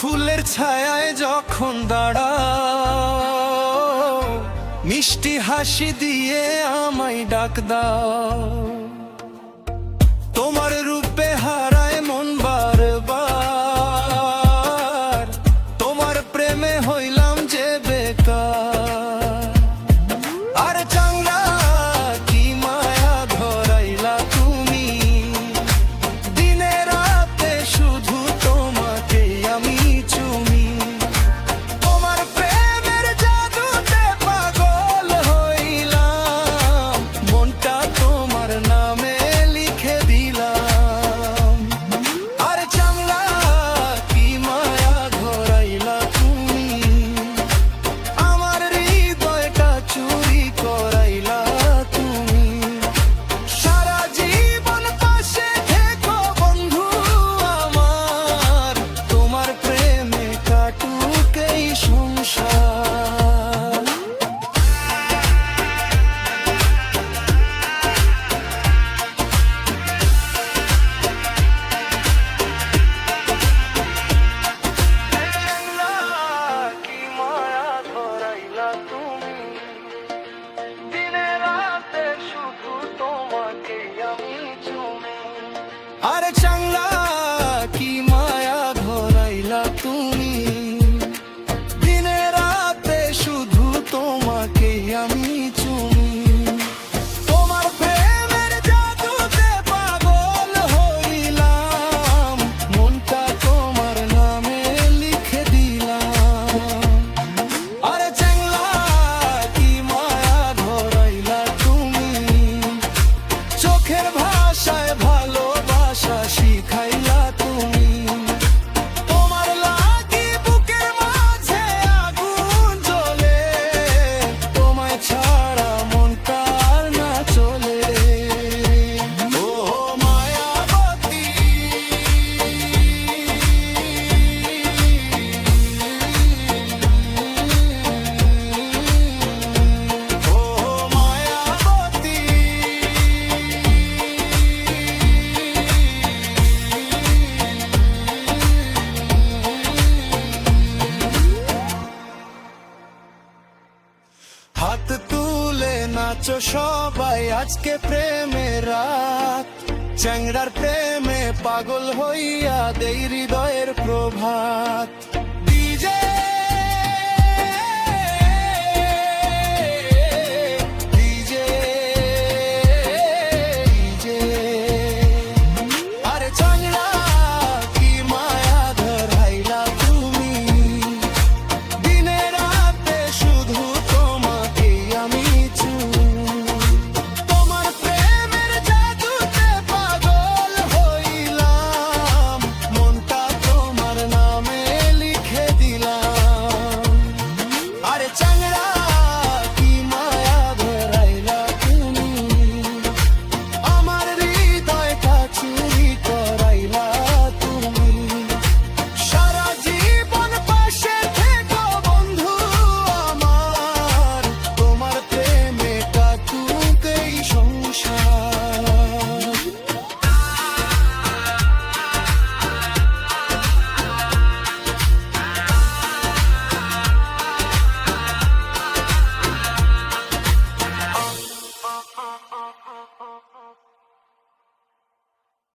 ফুলের ছায়ায় যখন দাঁড়াও, মিষ্টি হাসি দিয়ে আমায় ডাক দাও। তোমার রূপে হারায় মন বারবার, তোমার প্রেমে হইলাম যে বেকার। আর চাংলা কি মায়া ধরাইলা তুমি, দিনে রাতে শুধু তোমাকেই আমি চুমি। তোমার প্রেমের জাদুতে পাগল হইলাম, মনটা তোমার নামে লিখে দিলাম। আর চাংলা কি মায়া ধরাইলা তুমি, আমার হৃদয়টা চুরি করাইলা তুমি। সারা জীবন পাশে থেকো বন্ধু আমার, তোমার প্রেমে কাটুক এই সংসার। কি মায়া ধরাইলা তুমি, দিনে রাতে শুধু তোমাকেই আমি চুমি। আরে চাংলা কি মায়া ধরাইলা তুমি, দিনে রাতে শুধু তোমাকেই আমি চুমি। তোমার প্রেমের জাদুতে পাগল হইলাম, মনটা তোমার নামে লিখে দিলাম। আরে চাংলা কি মায়া ধরাইলা তুমি, চোখের ভাষায় ভালোবাসা শিখাইলা তুমি। তোমার লাগি বুকের মাঝে আগুন জ্বলে, তোমায় ছাড়া মনটা আর না চলে। ও মায়াবতী, ও মায়াবতী। হাত তুলে নাচো সবাই আজকে প্রেমের রাত, চ্যাংড়ার প্রেমে পাগল হইয়া দেই হৃদয়ের প্রভাত।